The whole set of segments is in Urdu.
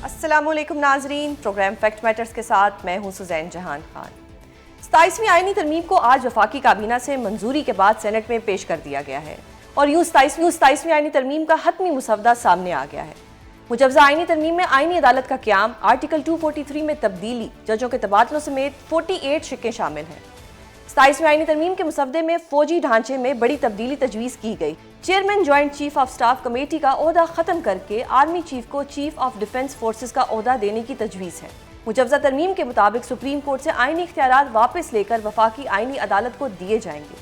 السلام علیکم ناظرین، پروگرام فیکٹ میٹرز کے ساتھ میں ہوں سزین جہان خان۔ 27ویں آئینی ترمیم کو آج وفاقی کابینہ سے منظوری کے بعد سینٹ میں پیش کر دیا گیا ہے اور یوں 27ویں آئینی ترمیم کا حتمی مسودہ سامنے آ گیا ہے۔ مجوزہ آئینی ترمیم میں آئینی عدالت کا قیام، آرٹیکل 243 میں تبدیلی، ججوں کے تبادلوں سمیت 48 شقیں شامل ہیں۔ 27ویں آئینی ترمیم کے مسودے میں فوجی ڈھانچے میں بڑی تبدیلی تجویز کی گئی۔ Chairman joint chief of staff committee کا عہدہ ختم کر کے آرمی چیف کو چیف آف ڈیفنس فورسز کا عہدہ دینے کی تجویز ہے۔ مجوزہ ترمیم کے مطابق سپریم کورٹ سے آئینی اختیارات واپس لے کر وفاقی آئینی عدالت کو دیے جائیں گے۔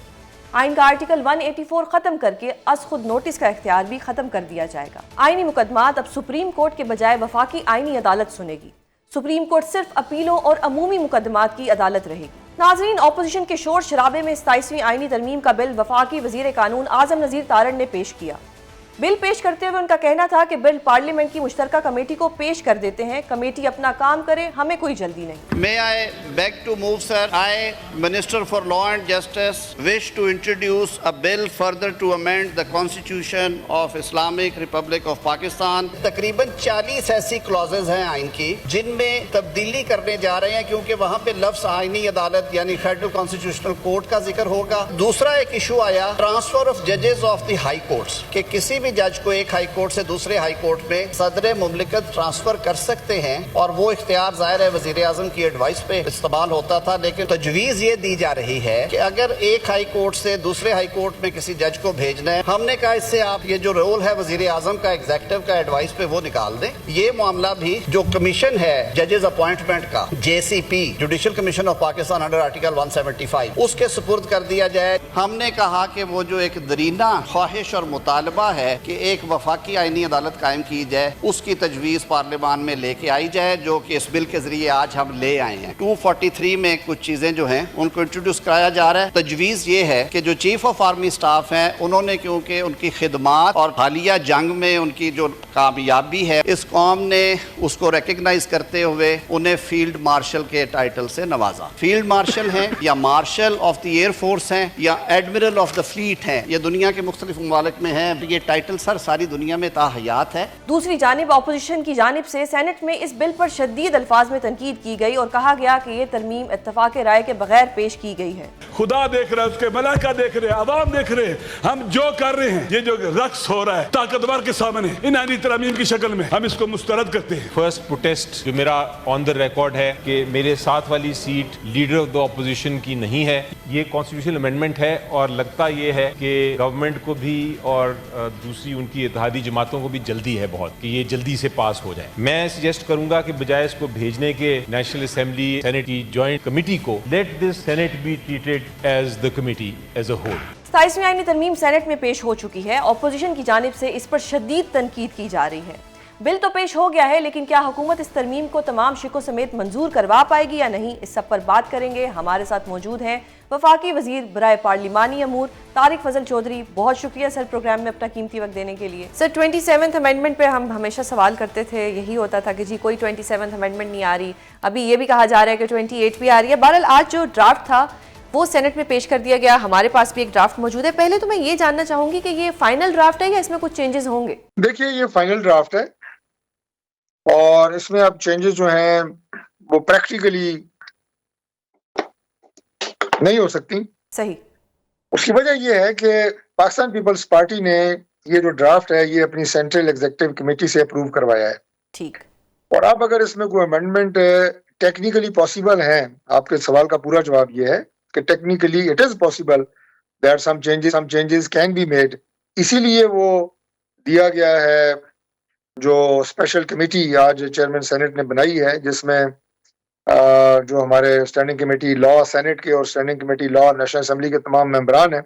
آئین کا آرٹیکل 184 ختم کر کے از خود نوٹس کا اختیار بھی ختم کر دیا جائے گا۔ آئینی مقدمات اب سپریم کورٹ کے بجائے وفاقی آئینی عدالت سنے گی۔ سپریم کورٹ صرف اپیلوں اور عمومی مقدمات کی عدالت رہے گی۔ ناظرین، اپوزیشن کے شور شرابے میں 27ویں آئینی ترمیم کا بل وفاقی وزیر قانون اعظم نذیر تارڑ نے پیش کیا۔ بل پیش کرتے ہوئے ان کا کہنا تھا کہ بل پارلیمنٹ کی مشترکہ کمیٹی کو پیش کر دیتے ہیں، کمیٹی اپنا کام کرے، ہمیں کوئی جلدی نہیں۔ May I beg to move, sir? I, Minister for Law and Justice, wish to introduce a bill further to amend the Constitution of Islamic Republic of Pakistan. تقریباً 40 ایسی clauses ہیں آئین کی جن میں تبدیلی کرنے جا رہے ہیں، کیونکہ وہاں پہ لفظ آئینی عدالت یعنی فیڈرل کانسٹیٹیوشنل کورٹ کا ذکر ہوگا۔ دوسرا ایک ایشو آیا ٹرانسفر آف ججز آف دی ہائی کورٹس، کہ کسی بھی جج کو ایک ہائی کورٹ سے دوسرے ہائی کورٹ میں صدر مملکت ٹرانسفر کر سکتے ہیں، اور وہ اختیار ظاہر ہے وزیر اعظم کی ایڈوائس پہ استعمال ہوتا تھا، لیکن تجویز یہ دی جا رہی ہے کہ اگر ایک ہائی کورٹ سے دوسرے ہائی کورٹ میں کسی جج کو بھیجنا ہے، ہم نے کہا اس سے آپ یہ جو رول ہے وزیر اعظم کا ایگزیکٹو کا ایڈوائس پہ وہ نکال دیں۔ یہ معاملہ بھی جو کمیشن ہے ججز اپوائنٹمنٹ کا، JCP judicial commission of Pakistan under article 175، اس کے سپرد کر دیا جائے۔ ہم نے کہا کہ وہ جو ایک درینہ خواہش اور مطالبہ ہے کہ ایک وفاقی آئینی عدالت قائم کی جائے، اس کی تجویز پارلیمان میں لے کے آئی جائے، جو کہ اس بل کے ذریعے آج ہم لے آئے ہیں۔ 243 میں کچھ چیزیں جو ہیں ان کو انٹروڈیوس کرایا جا رہا ہے۔ تجویز یہ ہے کہ جو چیف آف آرمی سٹاف ہیں، انہوں نے کیونکہ ان کی خدمات اور حالیہ جنگ میں ان کی جو کامیابی ہے، اس قوم نے اس کو ریکگنائز کرتے ہوئے انہیں فیلڈ مارشل کے ٹائٹل سے نوازا۔ فیلڈ مارشل ہیں یا martial of the air force ہیں یا ایڈمرل آف دا فلیٹ ہیں، یہ دنیا کے مختلف ممالک میں ہیں، یہ ٹائٹل ساری دنیا میں تاحیات ہے۔ دوسری جانب اپوزیشن کی جانب سے سینٹ میں اس بل پر شدید الفاظ میں تنقید کی گئی اور کہا گیا کہ یہ ترمیم اتفاق رائے کے بغیر پیش کی گئی ہے۔ خدا دیکھ رہا ہے، اس کے ملائکہ دیکھ رہے ہیں، عوام دیکھ رہے ہیں، ہم جو کر رہے ہیں، یہ جو رقص ہو رہا ہے طاقتور کے سامنے ان آئینی ترامیم کی شکل میں، ہم اس کو مسترد کرتے ہیں۔ فرسٹ پروٹیسٹ جو میرا آن دا ریکارڈ ہے کہ میرے ساتھ والی seat leader of the opposition کی نہیں ہے۔ یہ کانسٹیٹیوشنل امینڈمنٹ ہے اور لگتا یہ ہے کہ گورنمنٹ کو بھی اور دوسری ان کی اتحادی جماعتوں کو بھی جلدی ہے بہت کہ یہ جلدی سے پاس ہو جائے۔ میں سجیسٹ کروں گا کہ بجائے اس کو بھیجنے کے نیشنل اسمبلی سینٹ کی جوائنٹ کمیٹی کو، let this senate be treated as the committee as a whole. 27ویں آئینی ترمیم سینٹ میں پیش ہو چکی ہے۔ اپوزیشن کی جانب سے اس پر شدید تنقید کی جا رہی ہے۔ بل تو پیش ہو گیا ہے، لیکن کیا حکومت اس ترمیم کو تمام شقوں سمیت منظور کروا پائے گی یا نہیں، اس سب پر بات کریں گے۔ ہمارے ساتھ موجود ہیں وفاقی وزیر برائے پارلیمانی امور طارق فضل چودھری۔ بہت شکریہ سر پروگرام میں اپنا قیمتی وقت دینے کے لیے۔ سر 27th امینڈمنٹ پہ ہم ہمیشہ سوال کرتے تھے، یہی ہوتا تھا کہ جی کوئی 27th امینڈمنٹ نہیں آ رہی، ابھی یہ بھی کہا جا رہا ہے کہ 28 بھی آ رہی ہے۔ بہرحال آج جو ڈرافٹ تھا وہ سینٹ میں پیش کر دیا گیا، ہمارے پاس بھی ایک ڈرافٹ موجود ہے۔ پہلے تو میں یہ جاننا چاہوں گی کہ یہ فائنل ڈرافٹ ہے یا اس میں کچھ چینجز ہوں گے؟ دیکھیے، یہ فائنل ڈرافٹ ہے اور اس میں اب چینجز جو ہیں وہ پریکٹیکلی نہیں ہو سکتی۔ صحیح۔ اس کی وجہ یہ ہے کہ پاکستان پیپلز پارٹی نے یہ جو ڈرافٹ ہے یہ اپنی سینٹرل ایگزیکٹو کمیٹی سے اپروو کروایا ہے۔ ٹھیک۔ اور اب اگر اس میں کوئی امینڈمنٹ ٹیکنیکلی پاسبل ہے، آپ کے سوال کا پورا جواب یہ ہے کہ technically it is possible that some changes can be made, اسی لیے وہ دیا گیا ہے جو اسپیشل کمیٹی آج چیئرمین سینٹ نے بنائی ہے، جس میں جو ہمارے اسٹینڈنگ کمیٹی لا سینٹ کے اور اسٹینڈنگ کمیٹی لا نیشنل اسمبلی کے تمام ممبران ہیں،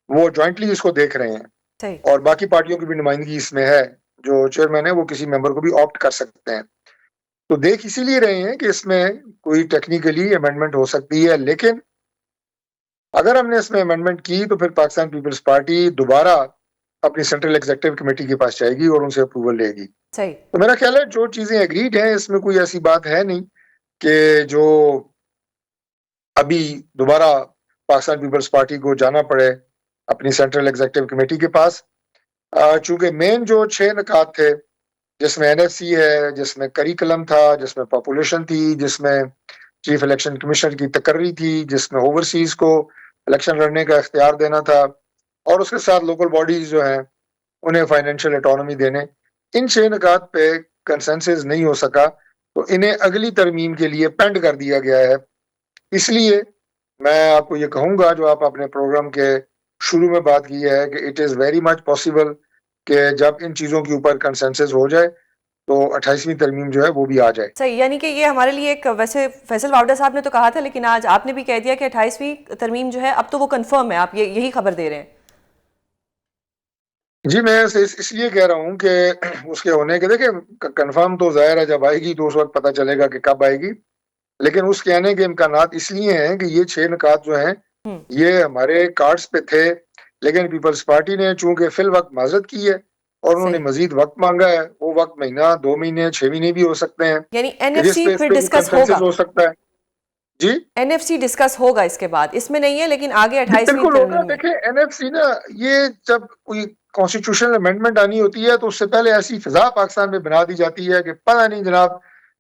وہ جوائنٹلی اس کو دیکھ رہے ہیں، اور باقی پارٹیوں کی بھی نمائندگی اس میں ہے۔ جو چیئرمین ہے وہ کسی ممبر کو بھی آپٹ کر سکتے ہیں، تو دیکھ اسی لیے رہے ہیں کہ اس میں کوئی ٹیکنیکلی امینڈمنٹ ہو سکتی ہے، لیکن اگر ہم نے اس میں امینڈمنٹ کی تو پھر پاکستان پیپلز پارٹی دوبارہ اپنی سینٹرل ایگزیکٹو کمیٹی کے پاس جائے گی اور ان سے اپروول لے گی۔ تو میرا خیال ہے جو چیزیں ایگریڈ ہیں اس میں کوئی ایسی بات ہے نہیں کہ جو ابھی دوبارہ پاکستان پیپلز پارٹی کو جانا پڑے اپنی سینٹرل ایگزیکٹو کمیٹی کے پاس، چونکہ مین جو 6 نکات تھے جس میں NFC ہے، جس میں کریکلم تھا، جس میں پاپولیشن تھی، جس میں چیف الیکشن کمیشنر کی تقرری تھی، جس میں اوورسیز کو الیکشن لڑنے کا اختیار دینا تھا، اور اس کے ساتھ لوکل باڈیز جو ہیں انہیں فائنینشیل اٹانومی دینے. ان 6 نکات پہ کنسنسس نہیں ہو سکا تو انہیں اگلی ترمیم کے لیے پینڈ کر دیا گیا ہے. اس لیے میں آپ کو یہ کہوں گا، جو آپ اپنے پروگرام کے شروع میں بات کی ہے، کہ it is very much possible کہ جب ان چیزوں کے اوپر کنسنسس ہو جائے تو 28ویں ترمیم جو ہے وہ بھی آ جائے. صحیح، یعنی کہ یہ ہمارے لیے ایک، ویسے فیصل واوڈا صاحب نے تو کہا تھا لیکن آج آپ نے بھی کہہ دیا کہ 28ویں ترمیم جو ہے اب تو وہ کنفرم ہے، آپ یہی خبر دے رہے ہیں. جی میں اس لیے کہہ رہا ہوں کہ اس کے ہونے کے، دیکھیں کنفرم تو ظاہر ہے جب آئے گی تو اس وقت پتہ چلے گا کہ کب آئے گی، لیکن اس کے آنے کے امکانات اس لیے ہیں کہ یہ 6 نکات جو ہیں یہ ہمارے کارڈز پہ تھے، لیکن پیپلز پارٹی نے چونکہ فی الوقت معذرت کی ہے اور انہوں نے مزید وقت مانگا ہے. وہ وقت مہینہ، 2 مہینے، 6 مہینے بھی ہو سکتے ہیں، یعنی جس NFC پہ اس پھر پہ ڈسکس کنسنسس ہوگا. ہو سکتا ہے. جی NFC ڈسکس ہوگا اس کے بعد، اس میں نہیں ہے لیکن آگے 28ویں بالکل ہوگا. ترمیم میں. دیکھیں NFC نا، یہ جب کوئی کانسٹیٹیوشنل امینڈمنٹ آنی ہوتی ہے تو اس سے پہلے ایسی فضا پاکستان میں بنا دی جاتی ہے کہ پتہ نہیں جناب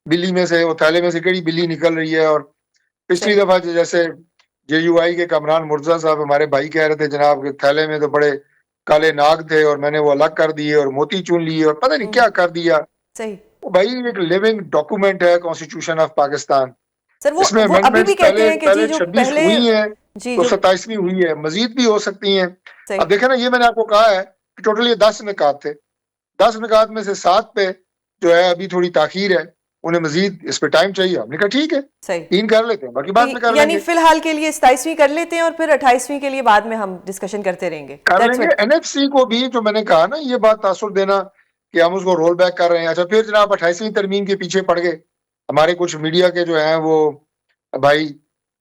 بلی میں سے، وہ تھیلے میں سے کیڑی بلی نکل رہی ہے. اور پچھلی دفعہ جیسے JUI کے کامران مرتضیٰ صاحب ہمارے بھائی کہہ رہے تھے جناب کہ تھیلے میں تو بڑے کالے ناگ تھے اور میں نے وہ الگ کر دیے اور موتی چون لیے اور پتہ نہیں کیا کر دیا. صحیح. وہ بھائی ایک لیونگ ڈاکومنٹ ہے کانسٹیٹیوشن آف پاکستان. سر اس میں وہ ابھی بھی امینڈمنٹس کہتے ہیں کہ پہلے جی جو 26 پہلے ہوئی ہیں جی تو جو 27ویں ہوئی ہے، مزید بھی ہو سکتی ہیں. صحیح. اب دیکھیں نا، یہ میں نے آپ کو کہا ہے کہ ٹوٹل یہ 10 نکات تھے. 10 نکات میں سے 7 پہ جو ہے ابھی تھوڑی تاخیر ہے، انہیں مزید اس پہ ٹائم چاہیے. ہم نے کہا ٹھیک ہے، صحیح. 3 کر لیتے ہیں، باقی بعد میں کر لیں یعنی گے. فی الحال کے لیے 27ویں کر لیتے ہیں اور پھر 28ویں کے لیے بعد میں ہم ڈسکشن کرتے رہیں گے. کر لیں گے. NFC کو بھی جو میں نے کہا نا، یہ بات تاثر دینا کہ ہم اس کو رول بیک کر رہے ہیں. اچھا پھر جناب 28ویں ترمیم کے پیچھے پڑ گئے ہمارے کچھ میڈیا کے جو ہیں وہ بھائی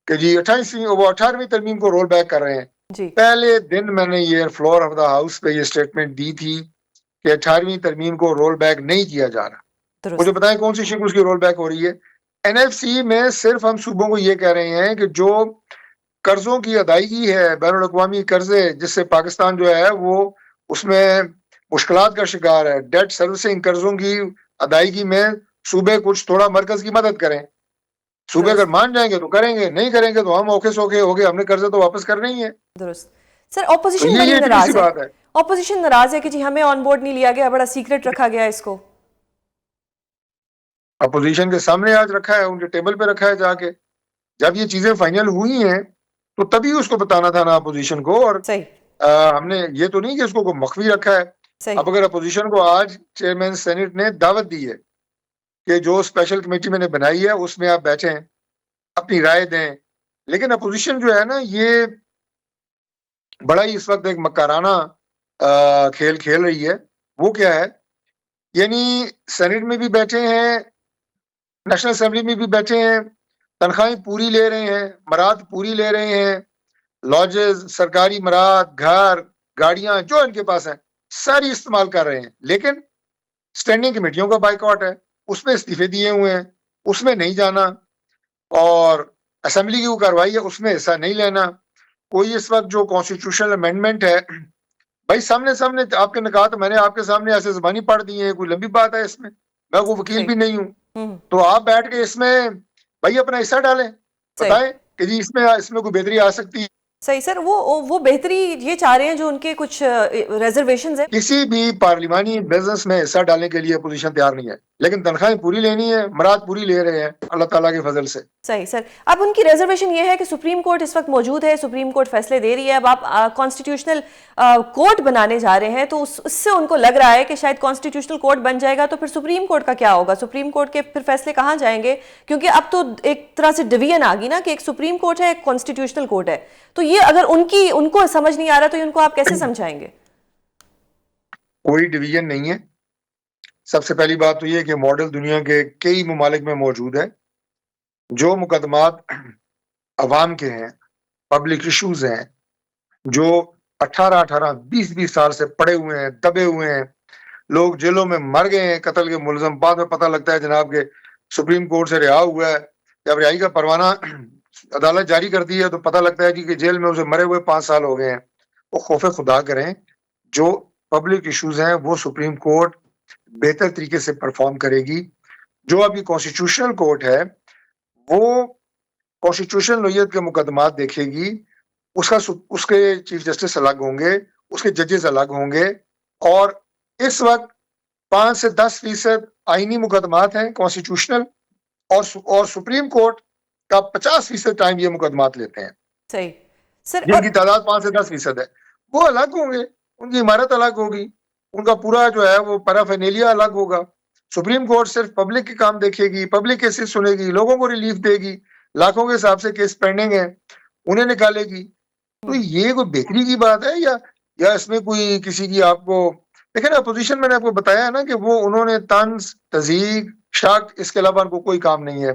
کہ جی 18ویں ترمیم کو رول بیک کر رہے ہیں. جی پہلے دن میں نے یہ فلور آف دا ہاؤس پہ یہ سٹیٹمنٹ دی تھی کہ 18ویں ترمیم کو رول بیک نہیں کیا جا رہا. مجھے بتائیں کون سی شک اس کی رول بیک ہو رہی ہے؟ NFC میں صرف ہم صوبوں کو یہ کہہ رہے ہیں کہ جو قرضوں کی ادائیگی ہے، بین الاقوامی قرضے جس سے پاکستان جو ہے وہ اس میں مشکلات کا شکار ہے، ڈیٹ سروسنگ، قرضوں کی ادائیگی میں صوبے کچھ تھوڑا مرکز کی مدد کریں. صوبے اگر مان جائیں گے تو کریں گے، نہیں کریں گے تو ہم اوکھے سوکھے ہو گئے، ہم نے قرضے تو واپس کرنے ہی ہیں. درست. سر اپوزیشن بڑی یہ ناراض ہے. بات ہے. اپوزیشن ناراض ہے کہ جی ہمیں آن بورڈ نہیں لیا گیا، بڑا سیکرٹ رکھا گیا اس کو. اپوزیشن کے سامنے آج رکھا ہے، ان کے ٹیبل پہ رکھا ہے جا کے. جب یہ چیزیں فائنل ہوئی ہیں تو تبھی اس کو بتانا تھا نا اپوزیشن کو. اور ہم نے یہ تو نہیں کہ اس کو مخفی رکھا ہے. اب اگر اپوزیشن کو آج چیئرمین سینٹ نے دعوت دی ہے کہ جو اسپیشل کمیٹی میں نے بنائی ہے اس میں آپ بیٹھیں، اپنی رائے دیں، لیکن اپوزیشن جو ہے نا یہ بڑا ہی اس وقت ایک مکارانہ کھیل کھیل رہی ہے. وہ کیا ہے؟ یعنی سینٹ میں بھی بیٹھے ہیں، نیشنل اسمبلی میں بھی بیٹھے ہیں، تنخواہیں پوری لے رہے ہیں، مراد پوری لے رہے ہیں، لاجز، سرکاری مراد، گھر، گاڑیاں جو ان کے پاس ہیں ساری استعمال کر رہے ہیں. لیکن سٹینڈنگ کمیٹیوں کا بائیکاٹ ہے، اس میں استعفے دیے ہوئے ہیں، اس میں نہیں جانا، اور اسمبلی کی وہ کاروائی ہے اس میں حصہ نہیں لینا. کوئی اس وقت جو کانسٹیٹیوشنل امینڈمنٹ ہے بھائی سامنے آپ کے نکات میں نے آپ کے سامنے ایسے زبانی پڑھ دی ہیں، کوئی لمبی بات ہے اس میں، میں کوئی وکیل بھی نہیں ہوں. تو آپ بیٹھ کے اس میں بھائی اپنا حصہ ڈالیں، بتائیں کہ جی اس میں کوئی بہتری آ سکتی ہے. صحیح سر، وہ بہتری یہ چاہ رہے ہیں جو ان کے کچھ ریزرویشنز ہیں. کسی بھی پارلیمانی بزنس میں حصہ ڈالنے کے لیے اپوزیشن تیار نہیں ہے، لیکن تنخواہیں پوری لینی ہے، مراد پوری لے رہے ہیں اللہ تعالیٰ کے فضل سے. صحیح سر. اب ان کی ریزرویشن یہ ہے کہ سپریم کورٹ اس وقت موجود ہے، سپریم کورٹ فیصلے دے رہی ہے. اب آپ کانسٹیٹیوشنل کورٹ بنانے جا رہے ہیں تو اس سے ان کو لگ رہا ہے کہ شاید کانسٹیٹیوشنل کورٹ بن جائے گا تو پھر سپریم کورٹ کا کیا ہوگا؟ سپریم کورٹ کے پھر فیصلے کہاں جائیں گے؟ کیونکہ اب تو ایک طرح سے ڈویژن آ گئی نا کہ ایک سپریم کورٹ ہے، ایک کانسٹیٹیوشنل کورٹ ہے. تو یہ اگر ان کو سمجھ نہیں آ رہا تو ان کو آپ کیسے سمجھائیں گے؟ کوئی ڈویژن نہیں ہے. سب سے پہلی بات تو یہ کہ ماڈل دنیا کے کئی ممالک میں موجود ہے. جو مقدمات عوام کے ہیں، پبلک ایشوز ہیں، جو 18-20 سال سے پڑے ہوئے ہیں، دبے ہوئے ہیں، لوگ جیلوں میں مر گئے ہیں قتل کے ملزم، بعد میں پتہ لگتا ہے جناب کہ سپریم کورٹ سے رہا ہوا ہے، جب رہائی کا پروانہ عدالت جاری کرتی ہے تو پتہ لگتا ہے کہ جیل میں اسے مرے ہوئے 5 سال ہو گئے ہیں. وہ خوف خدا کریں، جو پبلک ایشوز ہیں وہ سپریم کورٹ بہتر طریقے سے پرفارم کرے گی. جو ابھی کانسٹیٹیوشنل کورٹ ہے وہ کانسٹیٹیوشنل نوعیت کے مقدمات دیکھے گی. اس کے چیف جسٹس الگ ہوں گے, اس کے ججز الگ ہوں گے, اور اس وقت 5 سے 10% آئینی مقدمات ہیں کانسٹیٹیوشنل, اور سپریم کورٹ کا 50% ٹائم یہ مقدمات لیتے ہیں. صحیح سر. جن کی تعداد 5 سے 10% ہے وہ الگ ہوں گے, ان کی عمارت الگ ہوگی, ان کا پورا جو ہے وہ پیرافینیلیا الگ ہوگا. سپریم کورٹ صرف پبلک کے کام دیکھے گی, پبلک کیسز سنے گی, لوگوں کو ریلیف دے گی, لاکھوں کے حساب سے کیس پینڈنگ ہیں انہیں نکالے گی. تو یہ کوئی بہتری کی بات ہے یا اس میں کوئی کسی کی آپ کو دیکھیں نا, اپوزیشن میں نے آپ کو بتایا ہے نا کہ وہ انہوں نے طنز, تضییق, شک, اس کے علاوہ ان کو کوئی کام نہیں ہے.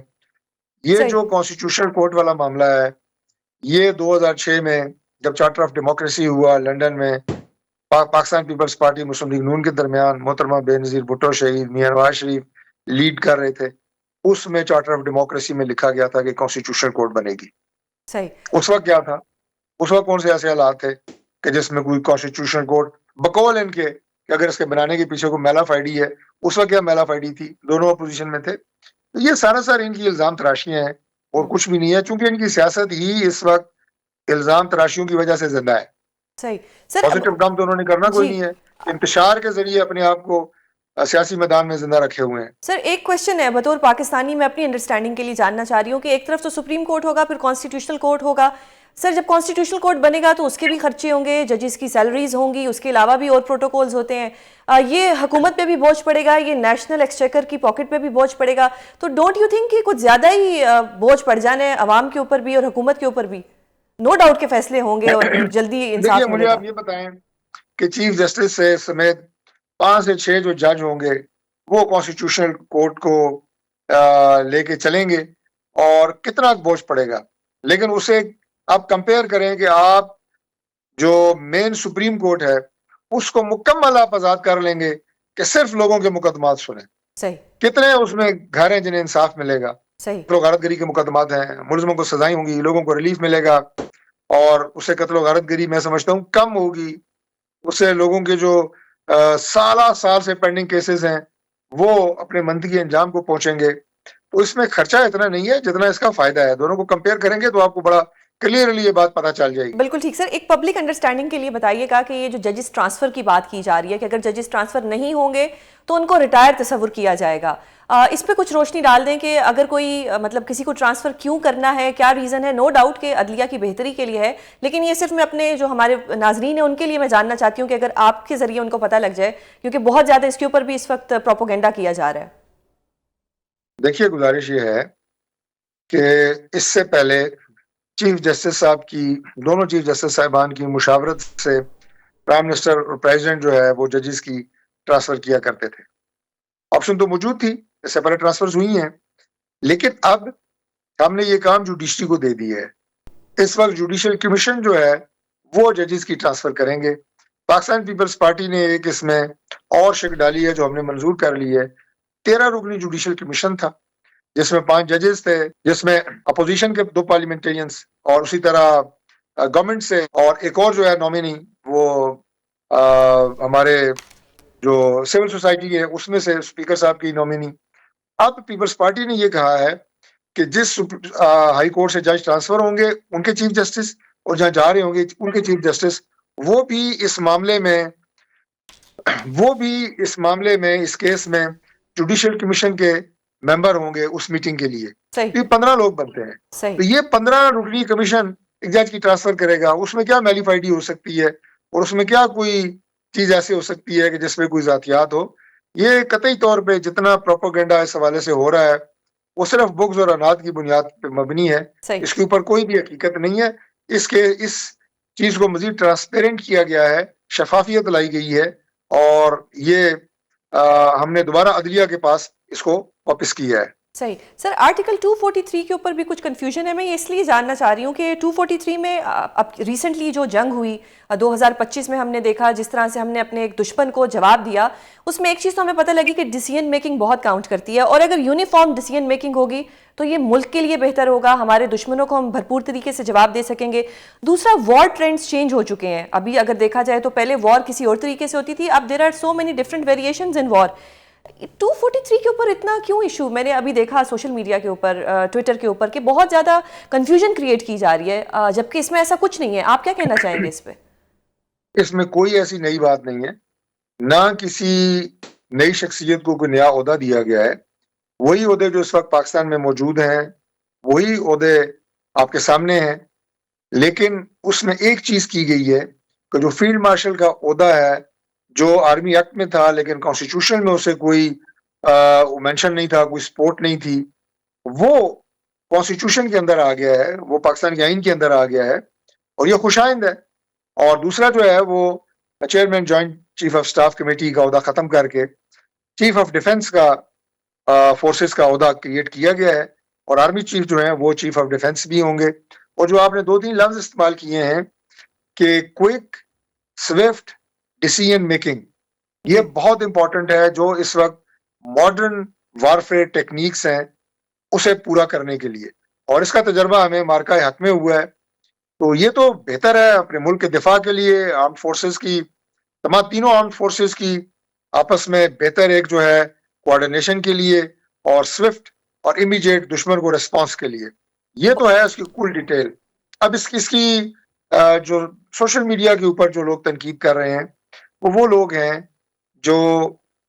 یہ جو کانسٹیٹیوشنل کورٹ والا معاملہ ہے یہ 2006 میں جب چارٹر آف ڈیموکریسی ہوا لنڈن میں, پاکستان پیپلز پارٹی مسلم لیگ نون کے درمیان محترمہ بے نظیر بھٹو شہید, میاں نواز شریف لیڈ کر رہے تھے, اس میں چارٹر آف ڈیموکریسی میں لکھا گیا تھا کہ کانسٹیٹیوشنل کورٹ بنے گی. صحیح. اس وقت کیا تھا, اس وقت کون سے ایسے حالات تھے کہ جس میں کوئی کانسٹیٹیوشنل کورٹ بقول ان کے کہ اگر اس کے بنانے کے پیچھے کوئی میل آف آئی ڈی ہے, اس وقت کیا میل آف آئی ڈی تھی, دونوں اپوزیشن میں تھے. تو یہ سارا ان کی الزام تراشیاں ہیں اور کچھ بھی نہیں ہے, چونکہ ان کی سیاست ہی اس وقت الزام تراشیوں کی وجہ سے زندہ ہے. صحیح سر. پازیٹیو کام تو انہوں نے کرنا کوئی نہیں ہے, انتشار کے ذریعے اپنے آپ کو سیاسی میدان میں زندہ رکھے ہوئے ہیں. سر ایک کوشچن ہے بطور پاکستانی, میں اپنی انڈرسٹینڈنگ کے لیے جاننا چاہ رہی ہوں کہ ایک طرف تو سپریم کورٹ ہوگا, پھر کانسٹیٹیوشنل کورٹ ہوگا. سر جب کانسٹیٹیوشنل کورٹ بنے گا تو اس کے بھی خرچے ہوں گے, ججز کی سیلریز ہوں گی, اس کے علاوہ بھی اور پروٹوکولز ہوتے ہیں. یہ حکومت پہ بھی بوجھ پڑے گا, یہ نیشنل ایکسچیکر کی پاکٹ پہ بھی بوجھ پڑے گا. تو ڈونٹ یو تھنک کہ کچھ زیادہ ہی بوجھ پڑ جانا ہے عوام کے اوپر بھی اور حکومت کے اوپر بھی؟ نو ڈاؤٹ کے فیصلے ہوں گے اور جلدی انصاف دیکھیے مجھے آپ یہ بتائیں کہ چیف جسٹس سے سمیت 5 سے 6 جو جج ہوں گے وہ کانسٹیٹیوشنل کورٹ کو لے کے چلیں گے اور کتنا بوجھ پڑے گا. لیکن اسے آپ کمپیئر کریں کہ آپ جو مین سپریم کورٹ ہے اس کو مکمل آپ آزاد کر لیں گے کہ صرف لوگوں کے مقدمات سنیں. صحیح. کتنے اس میں گھر ہیں جنہیں انصاف ملے گا. صحیح. غارت گری کے مقدمات ہیں, ملزموں کو سزائیں ہوں گی, لوگوں کو ریلیف ملے گا, اور اسے قتل و غارت گری میں سمجھتا ہوں کم ہوگی. اسے لوگوں کے جو سال سے پینڈنگ کیسز ہیں وہ اپنے منطقی انجام کو پہنچیں گے. تو اس میں خرچہ اتنا نہیں ہے جتنا اس کا فائدہ ہے. دونوں کو کمپیئر کریں گے تو آپ کو بڑا کلیئرلی یہ بات پتہ چل جائے گی. بالکل ٹھیک. سر ایک پبلک انڈرسٹینڈنگ کے لیے بتائیے گا کہ یہ جو ججز ٹرانسفر کی بات کی جا رہی ہے کہ اگر ججز ٹرانسفر نہیں ہوں گے تو ان کو ریٹائر تصور کیا جائے گا, اس پہ کچھ روشنی ڈال دیں کہ اگر کوئی مطلب کسی کو ٹرانسفر کیوں کرنا ہے, کیا ریزن ہے؟ نو ڈاؤٹ کہ عدلیہ کی بہتری کے لیے ہے, لیکن یہ صرف میں اپنے جو ہمارے ناظرین ہیں ان کے لیے میں جاننا چاہتی ہوں کہ اگر آپ کے ذریعے ان کو پتہ لگ جائے, کیونکہ بہت زیادہ اس کے اوپر بھی اس وقت پروپیگنڈا کیا جا رہا ہے. دیکھیے گزارش یہ ہے کہ اس سے پہلے چیف جسٹس صاحب کی, دونوں چیف جسٹس صاحبان کی مشاورت سے پرائم منسٹر اور پریزیڈنٹ جو ہے وہ ججز کی ٹرانسفر کیا کرتے تھے. آپشن تو موجود تھی, اس سے پہلے ٹرانسفرز ہوئی ہیں, لیکن اب ہم نے یہ کام جوڈیشری کو دے دی ہے. اس وقت جوڈیشل کمیشن جو ہے وہ ججز کی ٹرانسفر کریں گے. پاکستان پیپلز پارٹی نے ایک اس میں اور شک ڈالی ہے جو ہم نے منظور کر لی ہے. 13 رکنی جوڈیشل کمیشن تھا جس میں 5 ججز تھے, جس میں اپوزیشن کے 2 پارلیمنٹرینز اور اسی طرح گورنمنٹ سے, اور ایک اور جو ہے نومینی وہ ہمارے جو سول سوسائٹی ہے اس میں سے اسپیکر صاحب کی نومینی. اب پیپلز پارٹی نے یہ کہا ہے کہ جس ہائی کورٹ سے جج ٹرانسفر ہوں گے ان کے چیف جسٹس, اور جہاں جا رہے ہوں گے ان کے چیف جسٹس, وہ بھی اس معاملے میں اس کیس میں جوڈیشل کمیشن کے ممبر ہوں گے اس میٹنگ کے لیے. یہ 15 لوگ بنتے ہیں. تو یہ 15 رکنی کمیشن ایک جج کی ٹرانسفر کرے گا. اس میں کیا میلیفائڈی ہو سکتی ہے اور اس میں کیا کوئی چیز ایسی ہو سکتی ہے کہ جس میں کوئی ذاتیات ہو. یہ قطعی طور پہ جتنا پروپیگنڈا اس حوالے سے ہو رہا ہے وہ صرف بغض اور اناد کی بنیاد پہ مبنی ہے. اس کے اوپر کوئی بھی حقیقت نہیں ہے. اس چیز کو مزید ٹرانسپیرنٹ کیا گیا ہے, شفافیت لائی گئی ہے, اور یہ ہم نے دوبارہ عدلیہ کے پاس اس کو واپس کیا ہے. صحیح. سر آرٹیکل 243 کے اوپر بھی کچھ کنفیوژن ہے. میں یہ اس لیے جاننا چاہ رہی ہوں کہ 243 میں اب ریسنٹلی جو جنگ ہوئی 2025 میں ہم نے دیکھا جس طرح سے ہم نے اپنے ایک دشمن کو جواب دیا, اس میں ایک چیز تو ہمیں پتہ لگی کہ ڈیسیژن میکنگ بہت کاؤنٹ کرتی ہے, اور اگر یونیفارم ڈیسیژن میکنگ ہوگی تو یہ ملک کے لیے بہتر ہوگا, ہمارے دشمنوں کو ہم بھرپور طریقے سے جواب دے سکیں گے. دوسرا, وار ٹرینڈز چینج ہو چکے ہیں. ابھی اگر دیکھا جائے تو پہلے وار کسی اور طریقے سے ہوتی تھی, اب there are so many different variations in war. 243 کے اوپر اتنا کیوں ایشو؟ میں نے ابھی دیکھا سوشل میڈیا کے اوپر، ٹویٹر کے اوپر، کہ بہت زیادہ کنفیوژن کریٹ کی جا رہی ہے، جبکہ اس میں ایسا کچھ نہیں ہے. آپ کیا کہنا چاہیں گے اس پہ؟ اس میں کوئی ایسی نئی بات نہیں ہے، نہ کسی نئی شخصیت کو کوئی نیا عہدہ دیا گیا ہے. وہی عہدے جو اس وقت پاکستان میں موجود ہیں وہی عہدے آپ کے سامنے ہیں، لیکن اس میں ایک چیز کی گئی ہے کہ جو فیلڈ مارشل کا عہدہ ہے جو آرمی ایکٹ میں تھا لیکن کانسٹیٹیوشن میں اسے کوئی مینشن نہیں تھا، کوئی سپورٹ نہیں تھی، وہ کانسٹیٹیوشن کے اندر آ گیا ہے، وہ پاکستان کے آئین کے اندر آ گیا ہے اور یہ خوش آئند ہے. اور دوسرا جو ہے وہ chairman joint chief of staff committee کا عہدہ ختم کر کے چیف آف ڈیفنس کا فورسز کا عہدہ کریٹ کیا گیا ہے، اور آرمی چیف جو ہیں وہ چیف آف ڈیفنس بھی ہوں گے. اور جو آپ نے 2-3 لفظ استعمال کیے ہیں کہ کوئک سوئفٹ ڈیسیژن میکنگ، یہ بہت امپورٹنٹ ہے جو اس وقت ماڈرن وارفیئر ٹیکنیکس ہیں اسے پورا کرنے کے لیے، اور اس کا تجربہ ہمیں مارکہ حق میں ہوا ہے. تو یہ تو بہتر ہے اپنے ملک کے دفاع کے لیے، آرمڈ فورسز کی، تینوں آرمڈ فورسز کی آپس میں بہتر ایک جو ہے کوآرڈینیشن کے لیے، اور سوئفٹ اور امیڈیٹ دشمن کو ریسپانس کے لیے. یہ تو ہے اس کی کل ڈیٹیل. اب اس کی جو سوشل میڈیا کے اوپر جو لوگ تنقید کر رہے ہیں وہ لوگ ہیں جو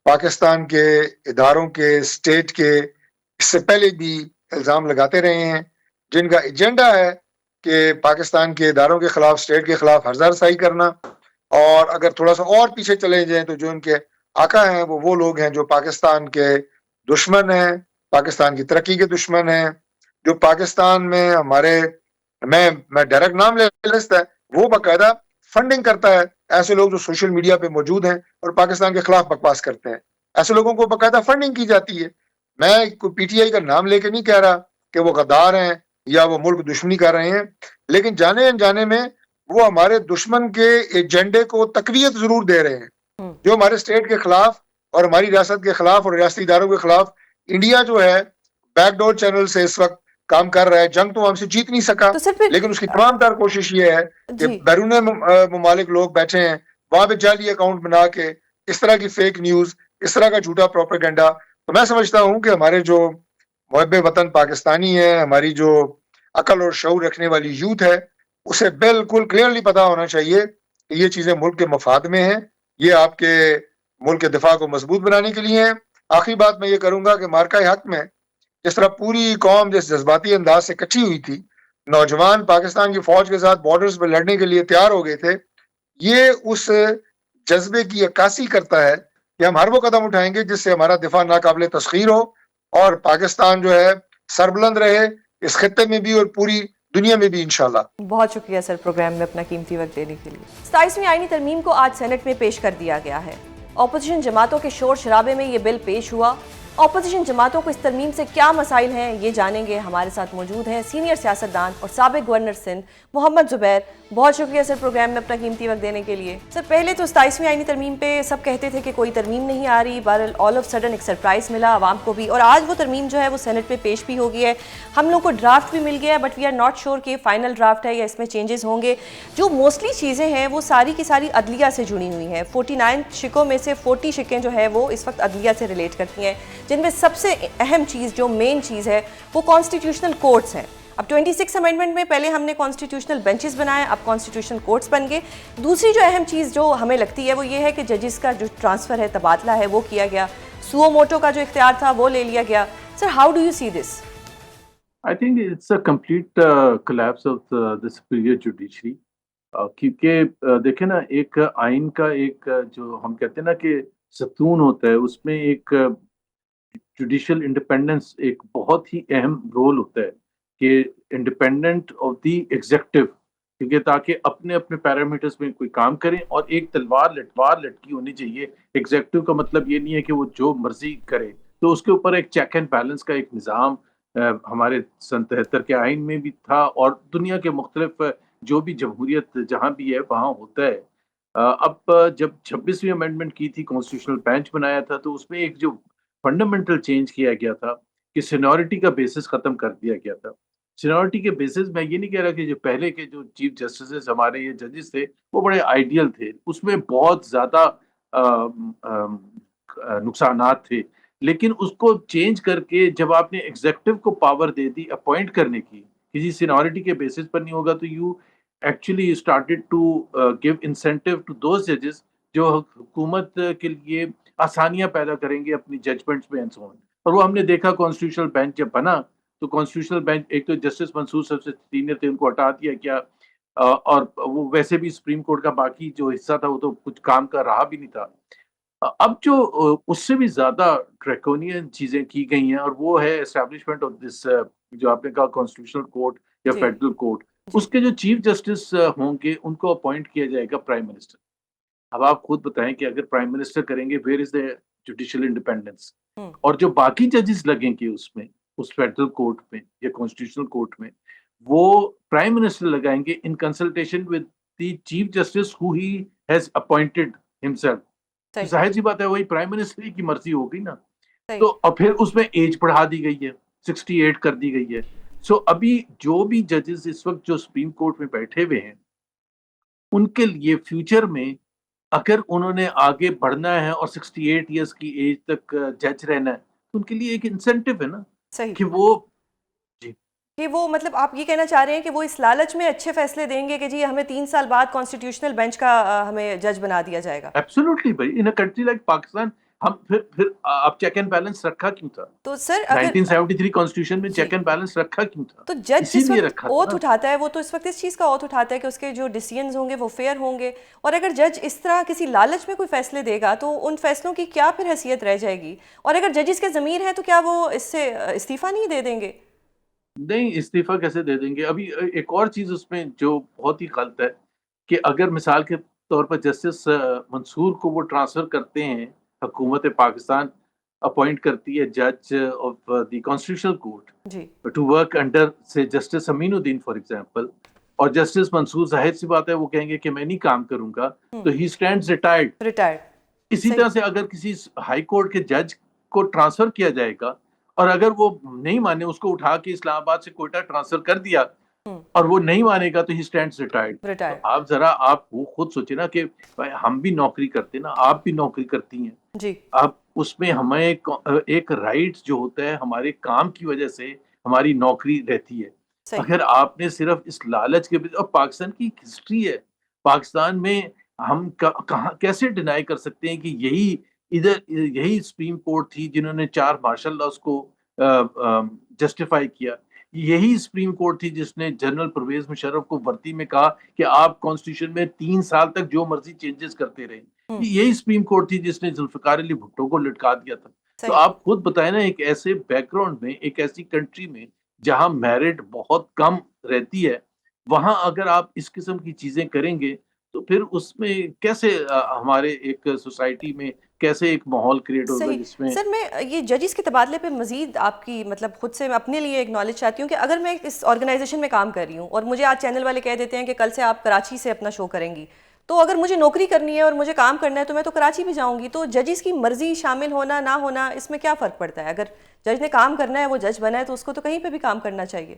پاکستان کے اداروں کے، اسٹیٹ کے، اس سے پہلے بھی الزام لگاتے رہے ہیں، جن کا ایجنڈا ہے کہ پاکستان کے اداروں کے خلاف، اسٹیٹ کے خلاف ہرزہ رسائی کرنا. اور اگر تھوڑا سا اور پیچھے چلے جائیں تو جو ان کے آقا ہیں وہ لوگ ہیں جو پاکستان کے دشمن ہیں، پاکستان کی ترقی کے دشمن ہیں، جو پاکستان میں ہمارے، میں ڈائریکٹ نام لے لیتا ہے، وہ باقاعدہ فنڈنگ کرتا ہے ایسے لوگ جو سوشل میڈیا پہ موجود ہیں اور پاکستان کے خلاف بکواس کرتے ہیں. ایسے لوگوں کو باقاعدہ فنڈنگ کی جاتی ہے. میں کوئی پی ٹی آئی کا نام لے کے نہیں کہہ رہا کہ وہ غدار ہیں یا وہ ملک دشمنی کر رہے ہیں، لیکن جانے انجانے میں وہ ہمارے دشمن کے ایجنڈے کو تقویت ضرور دے رہے ہیں، جو ہمارے اسٹیٹ کے خلاف اور ہماری ریاست کے خلاف اور ریاستی اداروں کے خلاف انڈیا جو ہے بیک ڈور چینل سے اس وقت کام کر رہا ہے. جنگ تو ہم سے جیت نہیں سکا، لیکن اس کی تمام تر کوشش یہ ہے کہ بیرون ممالک لوگ بیٹھے ہیں وہاں پہ جعلی اکاؤنٹ بنا کے اس طرح کی فیک نیوز، اس طرح کا جھوٹا پروپیگنڈا. تو میں سمجھتا ہوں کہ ہمارے جو محب وطن پاکستانی ہیں، ہماری جو عقل اور شعور رکھنے والی یوتھ ہے، اسے بالکل کلیئرلی پتا ہونا چاہیے کہ یہ چیزیں ملک کے مفاد میں ہیں، یہ آپ کے ملک کے دفاع کو مضبوط بنانے کے لیے ہیں. آخری بات میں یہ کروں گا کہ مارکہ حق میں جس طرح پوری قوم جس جذباتی انداز سے اکٹھی ہوئی تھی، نوجوان پاکستان کی فوج کے ساتھ بارڈرز پہ لڑنے کے لیے تیار ہو گئے تھے، یہ اس جذبے کی عکاسی کرتا ہے کہ ہم ہر وہ قدم اٹھائیں گے جس سے ہمارا دفاع ناقابل تسخیر ہو اور پاکستان جو ہے سربلند رہے اس خطے میں بھی اور پوری دنیا میں بھی انشاءاللہ. بہت شکریہ سر پروگرام میں اپنا قیمتی وقت دینے کے لیے. 27ویں آئینی ترمیم کو آج سینٹ میں پیش کر دیا گیا ہے. اپوزیشن جماعتوں کے شور شرابے میں یہ بل پیش ہوا. اپوزیشن جماعتوں کو اس ترمیم سے کیا مسائل ہیں یہ جانیں گے. ہمارے ساتھ موجود ہیں سینئر سیاستدان اور سابق گورنر سندھ محمد زبیر. بہت شکریہ سر پروگرام میں اپنا قیمتی وقت دینے کے لیے. سر پہلے تو 27ویں آئینی ترمیم پہ سب کہتے تھے کہ کوئی ترمیم نہیں آ رہی، بہرحال آل آف سڈن ایک سرپرائز ملا عوام کو بھی، اور آج وہ ترمیم جو ہے وہ سینٹ میں پیش بھی ہو گئی ہے. ہم لوگ کو ڈرافٹ بھی مل گیا ہے، but we are not sure کہ فائنل ڈرافٹ ہے یا اس میں چینجز ہوں گے. جو موسٹلی چیزیں ہیں وہ ساری کی ساری عدلیہ سے جڑی ہوئی ہیں. 49 شکوں میں سے 40 شکیں جو ہے وہ اس وقت عدلیہ سے ریلیٹ کرتی ہیں، جن میں سب سے اہم چیز جو مین چیز ہے وہ کانسٹیٹیوشنل کورٹس ہیں. اب 26 امینڈمنٹ میں پہلے ہم نے کانسٹیٹیوشنل بینچز بنائے، اب کانسٹیٹیوشنل کورٹس بن گئے. دوسری جو اہم چیز جو ہمیں لگتی ہے وہ یہ ہے کہ ججز کا جو ٹرانسفر ہے، تبادلہ ہے، وہ کیا گیا. سو موٹو کا جو اختیار تھا وہ لے لیا گیا. Sir how do you see this? I think it's a complete collapse of the superior judiciary. کیونکہ دیکھیں نا، ایک آئین کا ایک جو ہم کہتے ہیں نا کہ ستون ہوتا ہے، اس میں ایک جوڈیشل انڈیپینڈنس ایک بہت ہی اہم رول ہوتا ہے کہ انڈیپینڈنٹ آف دی ایگزیکٹو، کیونکہ تاکہ اپنے اپنے پیرامیٹرز میں کوئی کام کریں، اور ایک تلوار لٹکی ہونی چاہیے. ایگزیکٹو کا مطلب یہ نہیں ہے کہ وہ جو مرضی کرے، تو اس کے اوپر ایک چیک اینڈ بیلنس کا ایک نظام ہمارے سن 73 کے آئین میں بھی تھا، اور دنیا کے مختلف جو بھی جمہوریت جہاں بھی ہے وہاں ہوتا ہے. اب جب 26ویں امینڈمنٹ کی تھی، کانسٹیٹیوشنل بینچ بنایا تھا، تو اس میں ایک جو فنڈامنٹل چینج کیا گیا تھا کہ سینیورٹی کا بیسس ختم کر دیا گیا تھا. سینیورٹی کے بیسس میں یہ نہیں کہہ رہا کہ جو پہلے کے جو چیف جسٹسز ہمارے یہ ججز تھے وہ بڑے آئیڈیل تھے، اس میں بہت زیادہ نقصانات تھے. لیکن اس کو چینج کر کے جب آپ نے ایگزیکٹو کو پاور دے دی اپوائنٹ کرنے کی، کسی سینیورٹی کے بیسس پر نہیں ہوگا، تو you actually started to give incentive to those ججز جو حکومت کے لیے آسانیاں پیدا کریں گے اپنی ججمنٹس میں اینڈ سو آن. اور وہ ہم نے دیکھا کانسٹیٹیوشنل بینچ جب بنا تو کانسٹیٹیوشنل بینچ ایک تو جسٹس منصور سب سے سینئر تھے، ان کو ہٹا دیا گیا، اور وہ ویسے بھی سپریم کورٹ کا باقی جو حصہ تھا وہ تو کچھ کام کا رہا بھی نہیں تھا. اب جو اس سے بھی زیادہ ڈریکونین چیزیں کی گئی ہیں، اور وہ ہے اسٹیبلشمنٹ آف دس جو آپ نے کہا کانسٹیٹیوشنل کورٹ یا جی فیڈرل کورٹ. اس کے جو چیف جسٹس ہوں گے ان کو اپوائنٹ کیا جائے گا پرائم منسٹر. اب آپ خود بتائیں کہ اگر پرائم منسٹر کریں گے where is the judicial independence? اور جو باقی ججز لگیں گے اس میں، اس فیڈرل کورٹ میں یا کانسٹیٹیوشنل کورٹ میں، وہ پرائم منسٹر لگائیں گے in consultation with the chief justice who he has appointed himself. صحیح ظاہر سی بات ہے وہی پرائم منسٹر کی مرضی ہو گئی نا. صحیح تو اور پھر اس میں ایج بڑھا دی گئی ہے، 68 کر دی گئی ہے. سو ابھی جو بھی ججز اس وقت جو سپریم کورٹ میں بیٹھے ہوئے ہیں، ان کے لیے فیوچر میں اگر انہوں نے آگے بڑھنا ہے اور 68 ایئرس کی ایج تک جج رہنا ہے تو ان کے لیے ایک انسینٹیو ہے نا صحیح کہ وہ کہ وہ مطلب آپ یہ کہنا چاہ رہے ہیں کہ وہ اس لالچ میں اچھے فیصلے دیں گے کہ جی ہمیں 3 سال بعد کانسٹیٹیوشنل بینچ کا ہمیں جج بنا دیا جائے گا. ایبسولوٹلی بھائی، ان اے کنٹری لائک پاکستان ہم پھر آپ چیک اینڈ بیلنس رکھا کیوں تھا؟ تو سر اگر 1973 کانسٹیٹیوشن میں چیک اینڈ بیلنس رکھا کیوں تھا؟ تو جج اسی جس لیے وقت رکھا تھا اوتھ نا. اٹھاتا ہے وہ تو اس وقت اس چیز کا اوتھ اٹھاتا ہے کہ اس کے جو ڈیسیژنز ہوں گے وہ فیئر ہوں گے. اور اگر جج اس طرح کسی لالچ میں کوئی فیصلے دے گا تو ان فیصلوں کی کیا پھر حیثیت رہ جائے گی؟ اور اگر ججز کے ضمیر ہیں تو کیا وہ اس سے استعفیٰ نہیں دے دیں گے؟ نہیں، استعفیٰ کیسے دے دیں گے؟ ابھی ایک اور چیز اس میں جو بہت ہی غلط ہے کہ اگر مثال کے طور پر جسٹس منصور کو وہ ٹرانسفر کرتے ہیں، حکومت پاکستان اپوائنٹ کرتی ہے جج آف دی کانسٹیٹیوشنل کورٹ جی ٹو ورک انڈر سے justice Aminuddin for example, اور جسٹس منصور ظاہر سی بات ہے وہ کہیں گے کہ میں نہیں کام کروں گا، تو ہی اسٹینڈز ریٹائرڈ. ریٹائرڈ. اسی طرح سے اگر کسی ہائی کورٹ کے جج کو ٹرانسفر کیا جائے گا اور اگر وہ نہیں مانے، اس کو اٹھا کے اسلام آباد سے کوئٹہ ٹرانسفر کر دیا اور وہ نہیں مانے گا تو ہی اسٹینڈز ریٹائرڈ. ریٹائرڈ. آپ ذرا آپ خود سوچیں نا کہ ہم بھی نوکری کرتے نا، آپ بھی نوکری کرتی ہیں. جی اب اس میں ہمیں ایک رائٹ جو ہوتا ہے ہمارے کام کی وجہ سے ہماری نوکری رہتی ہے. اگر آپ نے صرف اس لالچ کے اور پاکستان کی ہسٹری ہے، پاکستان میں ہم کہاں کیسے ڈینائی کر سکتے ہیں کہ یہی سپریم کورٹ تھی جنہوں نے 4 مارشل لاز کو جسٹیفائی کیا. یہی سپریم کورٹ تھی جس نے جنرل پرویز مشرف کو ورتی میں کہا کہ آپ کانسٹیٹیوشن میں 3 سال تک جو مرضی چینجز کرتے رہے. یہی سپریم کورٹ تھی جس نے ذوالفقار علی بھٹو کو لٹکا دیا تھا. تو آپ خود بتائیں نا، ایک ایسے بیک گراؤنڈ میں، ایک ایسی کنٹری میں جہاں میرٹ بہت کم رہتی ہے، وہاں اگر آپ اس قسم کی چیزیں کریں گے تو پھر اس میں کیسے ہمارے ایک سوسائٹی میں کیسے ایک ماحول کریٹ ہوگا جس میں. سر میں یہ ججز کے تبادلے پہ مزید آپ کی مطلب خود سے میں اپنے لیے ایک نالج چاہتی ہوں کہ اگر میں اس آرگنائزیشن میں کام کر رہی ہوں اور مجھے آج چینل والے کہہ دیتے ہیں کہ کل سے آپ کراچی سے اپنا شو کریں گی، تو اگر مجھے نوکری کرنی ہے اور مجھے کام کرنا ہے تو میں تو کراچی بھی جاؤں گی. تو ججز کی مرضی شامل ہونا نہ ہونا اس میں کیا فرق پڑتا ہے؟ اگر جج نے کام کرنا ہے، وہ جج بنا ہے، تو اس کو تو کہیں پہ بھی کام کرنا چاہیے.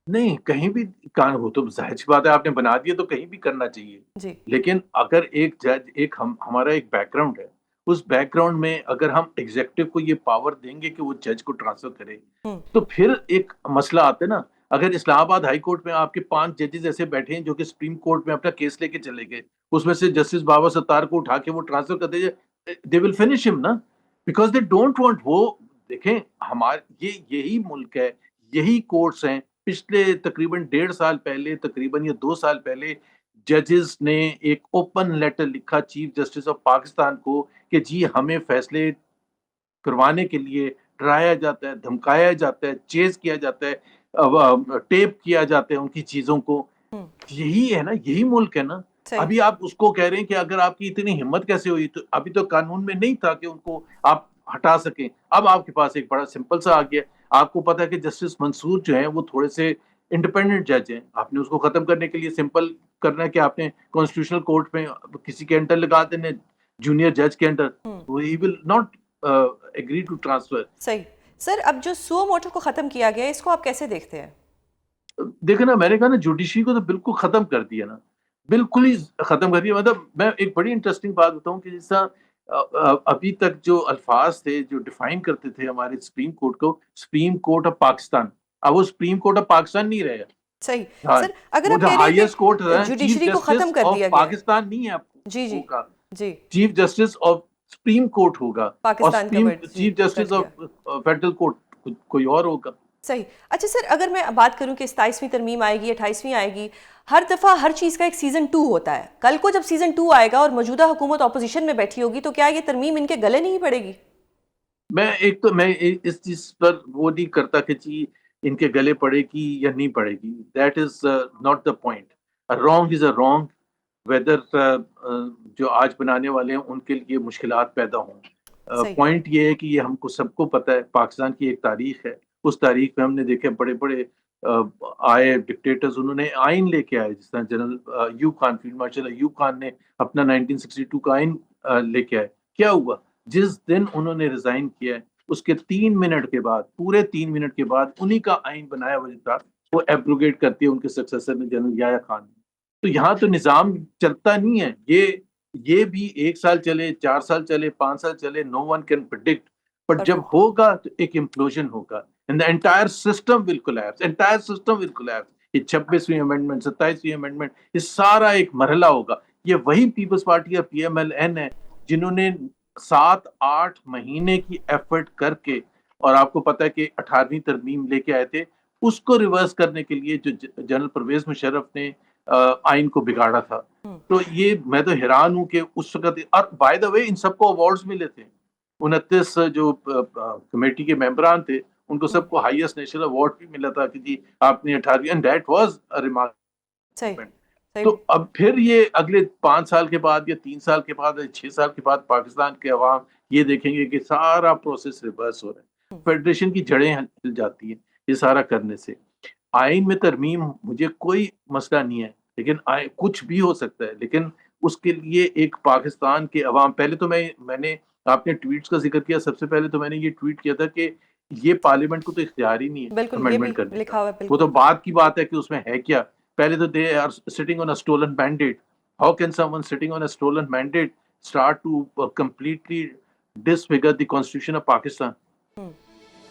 نہیں، کہیں بھی کام ہو تو ظاہر سی بات ہے آپ نے بنا دیا تو کہیں بھی کرنا چاہیے. جی لیکن اگر ایک جج ہمارا ایک بیک گراؤنڈ ہے، اس بیک گراؤنڈ میں اگر ہم ایگزیکٹو کو یہ پاور دیں گے کہ وہ جج کو ٹرانسفر کرے تو پھر ایک مسئلہ آتا ہے نا. اگر اسلام آباد ہائی کورٹ میں آپ کے 5 ججز ایسے بیٹھے ہیں جو کہ سپریم کورٹ میں اپنا کیس لے کے چلے گئے، اس میں سے جسٹس بابر ستار کو اٹھا کے وہ ٹرانسفر کر دے، دے ول فنش ہم نا، بیکاز دے ڈونٹ وانٹ. وہ دیکھیں ہمارے یہی ملک ہے، یہی کورٹس ہیں. پچھلے تقریباً 1.5 سال پہلے، تقریباً یا 2 سال پہلے، ججز نے ایک اوپن لیٹر لکھا چیف جسٹس آف پاکستان کو کہ جی ہمیں فیصلے کروانے کے لیے ڈرایا جاتا ہے، دھمکایا جاتا ہے، چیز کیا جاتا ہے، ٹیپ کیا جاتا ہے ان کی چیزوں کو. یہی ہے نا، یہی ملک ہے نا. ابھی آپ اس کو کہہ رہے ہیں کہ اگر آپ کی اتنی ہمت کیسے ہوئی، تو ابھی تو قانون میں نہیں تھا کہ ان کو آپ ہٹا سکیں. اب آپ کے پاس ایک بڑا سمپل سا آ گیا. آپ کو پتا ہے کہ جسٹس منصور جو ہیں وہ تھوڑے سے انڈیپینڈنٹ جج ہیں. آپ نے اس کو ختم کرنے کے لیے سمپل کرنا ہے کہ آپ نے کانسٹیٹیوشنل کورٹ میں کسی کے انڈر لگا دینا، جونیئر جج کے under, he will not agree to transfer. صحیح. سر اب جو سو موٹو کو ختم کیا گیا، اس کو آپ کیسے دیکھتے ہیں؟ دیکھیں نا، میں نے کہا نا جوڈیشری کو تو بالکل ختم کر دیا نا، بالکل ہی ختم کر دیا. مطلب میں ایک بڑی انٹرسٹنگ بات بتاؤں کہ جس طرح ابھی تک جو الفاظ تھے جو ڈیفائن کرتے تھے ہمارے سپریم کورٹ کو، سپریم کورٹ آف پاکستان، اب وہ سپریم کورٹ آف پاکستان نہیں رہے. صحیح ہاں، سر، اگر وہ آپ کہہ رہے ہیں ہائیسٹ کورٹ کہ جوڈیشری کو ختم کر دیا گیا، پاکستان نہیں ہے. جی جی جی، chief justice of supreme court ہوگا، اور پاکستان کا chief justice of federal court کوئی اور ہوگا. صحیح. اچھا سر، اگر میں بات کروں کہ 27ویں ترمیم آئے گی، 28ویں آئے گی، ہر دفعہ ہر چیز کا ایک سیزن 2 ہوتا ہے. کل کو جب سیزن 2 آئے گا اور موجودہ حکومت اپوزیشن میں بیٹھی ہوگی تو کیا یہ ترمیم ان کے گلے نہیں پڑے گی؟ میں اس چیز پر وہ نہیں کرتا کہ جی ان کے گلے پڑے گی یا نہیں پڑے گی. That is not the point. Wrong is a wrong, weather جو آج بنانے والے ہیں ان کے لیے مشکلات پیدا ہوں. پوائنٹ یہ ہے کہ یہ ہم کو سب کو پتہ ہے پاکستان کی ایک تاریخ ہے. اس تاریخ میں ہم نے دیکھے بڑے بڑے آئے ڈکٹیٹرز، انہوں نے آئین لے کے آئے، جس طرح general Ayub Khan, field marshal Ayub Khan نے اپنا 1962 کا آئین لے کے آئے. کیا ہوا؟ جس دن انہوں نے ریزائن کیا ہے اس کے 3 منٹ کے بعد، پورے 3 منٹ کے بعد انہی کا آئین بنایا ہوا تھا، وہ ایبروگیٹ کرتی ہے ان کے سکسیسر نے، جنرل یحییٰ خان نے. تو یہاں تو نظام چلتا نہیں ہے. یہ بھی 1 سال چلے، 4 سال چلے، 5 سال چلے، نو ون کین پریڈکٹ. بٹ جب ہوگا تو ایک امپلوژن ہوگا and the entire system will collapse. entire system will collapse. یہ 26ویں امینڈمنٹ، 27ویں امینڈمنٹ، یہ سارا ایک مرحلہ ہوگا. یہ وہی پیپلز پارٹی یا پی ایم ایل این ہے جنہوں نے 7-8 مہینے کی ایفرٹ کر کے، اور آپ کو پتہ ہے کہ 18ویں ترمیم لے کے آئے تھے، اس کو ریورس کرنے کے لیے جو جنرل پرویز مشرف نے آئین کو بگاڑا تھا. تو یہ میں تو حیران ہوں کہ اس وقت، اور بائی دا وے ان سب کو ایوارڈز ملے تھے. 29 جو کمیٹی کے ممبران تھے ان کو سب کو ہائیسٹ نیشنل ایوارڈ بھی ملا تھا کہ جی آپ نے 18ویں، and that was a remark. تو اب پھر یہ اگلے 5 سال کے بعد یا 3 سال کے بعد یا 6 سال کے بعد پاکستان کے عوام یہ دیکھیں گے کہ سارا پروسیس ریورس ہو رہا ہے. فیڈریشن کی جڑیں ہل جاتی ہیں یہ سارا کرنے سے. آئین میں ترمیم مجھے کوئی مسئلہ نہیں ہے، لیکن کچھ بھی ہو سکتا ہے، لیکن اس کے لیے ایک پاکستان کے عوام، پہلے تو میں نے آپ نے ٹویٹس کا ذکر کیا، سب سے پہلے تو میں نے یہ ٹویٹ کیا تھا کہ یہ پارلیمنٹ کو تو اختیار ہی نہیں ہے امینڈمنٹ کرنے کا. وہ تو بعد کی بات ہے کہ اس میں ہے کیا. پہلے تو they are sitting on a stolen mandate. How can someone sitting on a stolen mandate start to completely disfigure the constitution of Pakistan?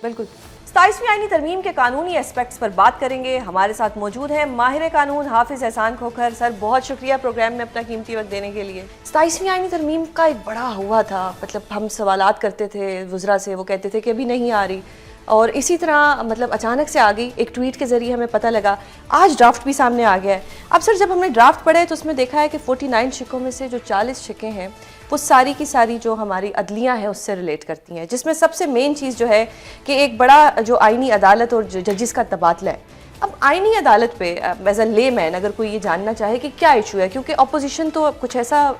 بالکل. 27ویں آئینی ترمیم کے قانونی اسپیکٹس پر بات کریں گے. ہمارے ساتھ موجود ہیں ماہر قانون حافظ احسان کھوکھر. سر بہت شکریہ پروگرام میں اپنا قیمتی وقت دینے کے لیے. 27ویں آئینی ترمیم کا ایک بڑا ہوا تھا، مطلب ہم سوالات کرتے تھے وزراء سے، وہ کہتے تھے کہ ابھی نہیں آ رہی، اور اسی طرح مطلب اچانک سے آ گئی. ایک ٹویٹ کے ذریعے ہمیں پتہ لگا. آج ڈرافٹ بھی سامنے آ گیا ہے. اب سر جب ہم نے ڈرافٹ پڑھے تو اس میں دیکھا ہے کہ 49 شکوں میں سے جو 40 شکیں ہیں وہ ساری کی ساری جو ہماری عدلیہ ہیں اس سے ریلیٹ کرتی ہیں، جس میں سب سے مین چیز جو ہے کہ ایک بڑا جو آئینی عدالت اور ججز کا تبادلہ ہے. اب آئینی عدالت پہ ایز اے لے مین اگر کوئی یہ جاننا چاہے کہ کیا ایشو ہے، کیونکہ اپوزیشن تو کچھ ایسا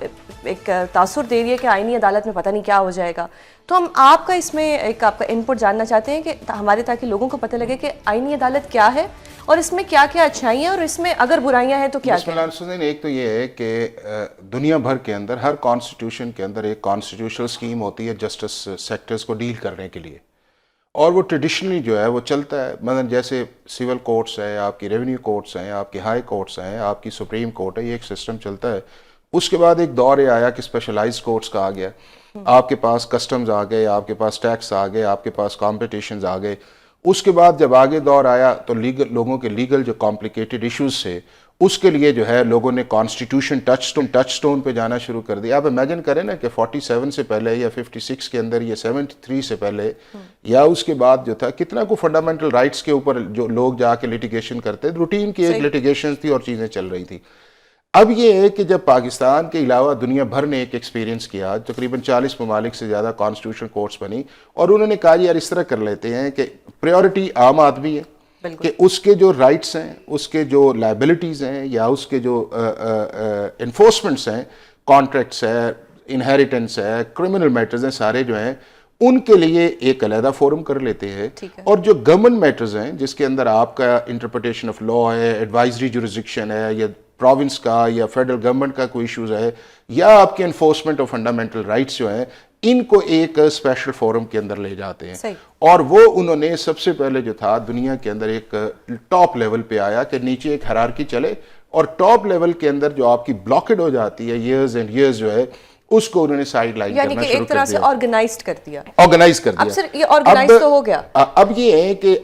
ایک تاثر دے رہی ہے کہ آئینی عدالت میں پتہ نہیں کیا ہو جائے گا، تو ہم آپ کا اس میں ایک آپ کا انپٹ جاننا چاہتے ہیں کہ ہمارے تاکہ لوگوں کو پتہ لگے کہ آئینی عدالت کیا ہے اور اس میں کیا کیا اچھائیاں ہیں اور اس میں اگر برائیاں ہیں تو کیا بسم اللہ الرحمن الرحیم. ایک تو یہ ہے کہ دنیا بھر کے اندر ہر کانسٹیٹیوشن کے اندر ایک کانسٹیٹیوشنل اسکیم ہوتی ہے جسٹس سیکٹرز کو ڈیل کرنے کے لیے، اور وہ ٹریڈیشنلی جو ہے وہ چلتا ہے. مثلا جیسے سول کورٹس ہے، آپ کی ریونیو کورٹس ہیں، آپ کی ہائی کورٹس ہیں، آپ کی سپریم کورٹ ہے، یہ ایک سسٹم چلتا ہے. اس کے بعد ایک دور آیا کہ اسپیشلائز کورٹس کا آ گیا. آپ کے پاس کسٹمز آ گئے، آپ کے پاس ٹیکس آ گئے، آپ کے پاس کمپٹیشنز آ گئے. اس کے بعد جب آگے دور آیا تو لوگوں کے لیگل جو کمپلیکیٹڈ ایشوز تھے اس کے لیے جو ہے لوگوں نے کانسٹیٹیوشن ٹچ سٹون پہ جانا شروع کر دیا. آپ امیجن کریں نا کہ 47 سے پہلے یا 56 کے اندر یا 73 سے پہلے یا اس کے بعد جو تھا کتنا کو فنڈامنٹل رائٹس کے اوپر جو لوگ جا کے لیٹیگیشن کرتے، روٹین کی ایک لیٹیگیشن تھی اور چیزیں چل رہی تھی. اب یہ ہے کہ جب پاکستان کے علاوہ دنیا بھر نے ایک ایکسپیرینس کیا، تقریباً 40 ممالک سے زیادہ کانسٹیٹیوشن کورٹس بنی، اور انہوں نے کہا یار اس طرح کر لیتے ہیں کہ پریورٹی عام آدمی ہے کہ اس کے جو رائٹس ہیں، اس کے جو لائبلٹیز ہیں یا اس کے جو انفورسمنٹس ہیں، کانٹریکٹس ہے، انہیریٹنس ہے، کرمنل میٹرز ہیں، سارے جو ہیں ان کے لیے ایک علیحدہ فورم کر لیتے ہیں. اور جو گورنمنٹ میٹرز ہیں جس کے اندر آپ کا انٹرپریٹیشن آف لا ہے، ایڈوائزری جورسڈکشن ہے، یا پروونس کا یا فیڈرل گورنمنٹ کا کوئی ایشوز ہے، یا آپ کے انفورسمنٹ آف فنڈامنٹل رائٹس جو ہیں، ان کو ایک اسپیشل فورم کے اندر لے جاتے ہیں. اور وہ انہوں نے سب سے پہلے جو تھا دنیا کے اندر ایک ٹاپ لیول پہ آیا کہ نیچے ایک ہیرارکی چلے، اور ٹاپ لیول کے اندر جو آپ کی بلاکڈ ہو جاتی ہے ایئرز اینڈ ایئرز جو ہے اس کو انہوں نے سائڈ لائن یعنی کہ ایک طرح سے آرگنائزڈ کر دیا. اب سر یہ آرگنائز تو ہو گیا. اب یہ ہے کہ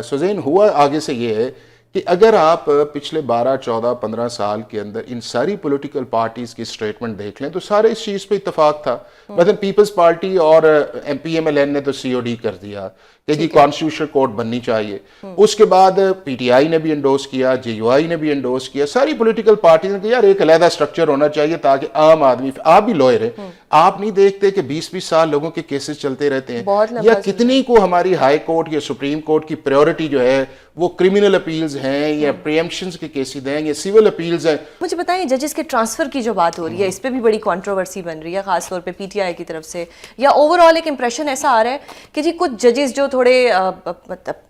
سوزین ہوا آگے سے یہ ہے کہ اگر آپ پچھلے 12 14 15 سال کے اندر ان ساری پولیٹیکل پارٹیز کی اسٹیٹمنٹ دیکھ لیں تو سارے اس چیز پہ اتفاق تھا. مثلا پیپلز پارٹی اور پی ایم ایل این نے تو سی او ڈی کر دیا کہ جی کانسٹیٹیوشنل کورٹ بننی چاہیے. اس کے بعد پی ٹی آئی نے بھی انڈورس کیا, جے یو آئی نے بھی انڈورس کیا, ساری پولیٹیکل پارٹیز نے کہ یار ایک علیحدہ اسٹرکچر ہونا چاہیے تاکہ عام آدمی, آپ بھی لوئر ہیں, آپ نہیں دیکھتے کہ 20 سال لوگوں کے کیسز چلتے رہتے ہیں, یا کتنی کو ہماری ہائی کورٹ یا سپریم کورٹ کی پریورٹی جو ہے وہ کرمنل اپیلز ہیں یا پریمپشنز کے کیسز ہیں یا سول اپیلز ہیں. مجھے بتائیں ججز کے ٹرانسفر کی جو بات ہو رہی ہے اس پہ بھی بڑی کنٹروورسی بن رہی ہے, خاص طور پہ پی ٹی آئی کی طرف سے, یا اوور آل ایک امپریشن ایسا آ رہا ہے کہ جی کچھ ججز جو تھوڑے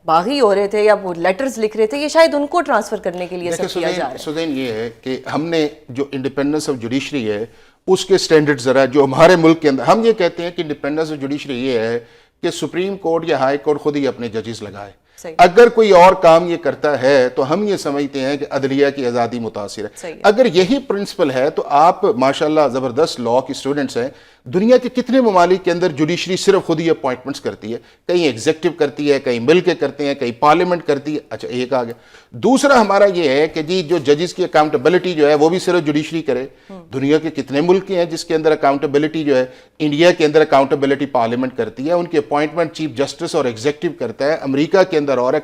باغی ہو رہے تھے یا وہ لیٹرز لکھ رہے تھے, یہ شاید ان کو ٹرانسفر کرنے کے لیے سب کیا جا رہا ہے. سوزین یہ ہے کہ ہم نے جو انڈیپینڈنس آف جوڈیشری ہے اس کے سٹینڈرڈ ذرا جو ہمارے ملک کے اندر, ہم یہ کہتے ہیں کہ انڈیپینڈنس آف جوڈیشری یہ ہے کہ سپریم کورٹ یا ہائی کورٹ خود ہی اپنے ججز لگائے. اگر کوئی اور کام یہ کرتا ہے تو ہم یہ سمجھتے ہیں کہ عدلیہ کی آزادی متاثر ہے. اگر یہی پرنسپل ہے تو آپ ماشاءاللہ زبردست لا کی اسٹوڈنٹس ہیں, دنیا کے کتنے ممالک کے اندر جوڈیشری صرف خود ہی اپوائنٹمنٹس کرتی ہے, کہیں ایگزیکٹو کرتی ہے, کہیں مل کے کرتے ہیں, کہیں پارلیمنٹ کرتی ہے. اچھا ایک آ گیا. دوسرا ہمارا یہ ہے کہ جی جو ججز کی اکاؤنٹیبلٹی جو ہے وہ بھی صرف جوڈیشری کرے. دنیا کے کتنے ملک ہیں جس کے اندر اکاؤنٹیبلٹی جو ہے, انڈیا کے اندر اکاؤنٹیبلٹی پارلیمنٹ کرتی ہے, ان کی اپوائنٹمنٹ چیف جسٹس اور ایگزیکٹو کرتا ہے. امریکہ کے اندر اور ہے.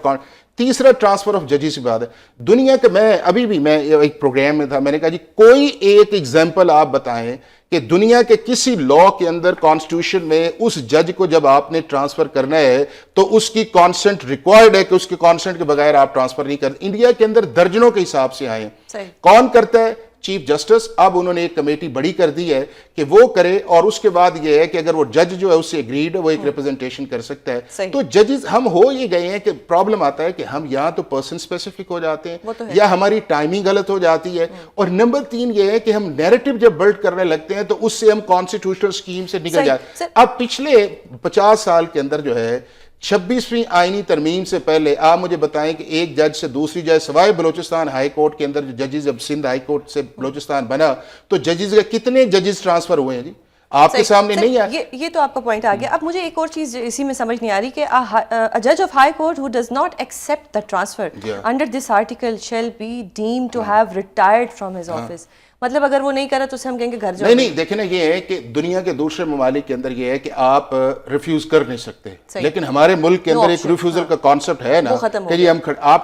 تیسرا ٹرانسفر آف ججز کی بات ہے. دنیا کے میں ابھی بھی میں ایک پروگرام میں تھا, میں نے کہا جی کوئی ایک ایگزامپل آپ بتائیں کہ دنیا کے کسی لا کے اندر کانسٹیٹیوشن میں اس جج کو جب آپ نے ٹرانسفر کرنا ہے تو اس کی کانسنٹ ریکوائرڈ ہے کہ اس کی کانسنٹ کے بغیر آپ ٹرانسفر نہیں کرتے. انڈیا کے اندر درجنوں کے حساب سے آئے ہیں. کون کرتا ہے؟ Chief justice. اب انہوں نے ایک کمیٹی بڑی کر دی ہے کہ وہ کرے, اور اس کے بعد یہ ہے کہ اگر وہ جج جو ہے اس سے اگریڈ ہے وہ ایک ریپرزنٹیشن کر سکتا ہے. تو ججز ہم ہو یہ گئے ہیں کہ پرابلم آتا ہے کہ ہم یا تو پرسن اسپیسیفک ہو جاتے ہیں یا ہماری ٹائمنگ غلط ہو جاتی ہے, اور نمبر 3 یہ ہے کہ ہم نیریٹو جب بلڈ کرنے لگتے ہیں تو اس سے ہم کانسٹیٹیوشنل اسکیم سے نکل جاتے ہیں. اب پچھلے 50 سال کے اندر جو ہے 26ویں آئینی ترمیم سے پہلے آپ مجھے بتائیں کہ ایک جج سے دوسری جج, سوائے بلوچستان ہائی کورٹ کے اندر جو ججز, جب سندھ ہائی کورٹ سے بلوچستان بنا تو ججز کے کتنے ججز ٹرانسفر ہوئے ہیں جی آپ کے سامنے نہیں ہے. یہ تو آپ کا پوائنٹ آ گیا. اب مجھے ایک اور چیز اسی میں سمجھ نہیں آ رہی کہ a judge of high court who does not accept the transfer under this article shall be deemed to have retired from his office. مطلب اگر وہ نہیں کرا تو اسے ہم کہیں گے گھر جاؤ. نہیں دیکھیں نا, یہ ہے کہ دنیا کے دوسرے ممالک کے اندر یہ ہے کہ آپ ریفیوز کر نہیں سکتے, لیکن ہمارے ملک کے اندر ایک ریفیوزل کا کانسیپٹ ہے نا کہ جی ہم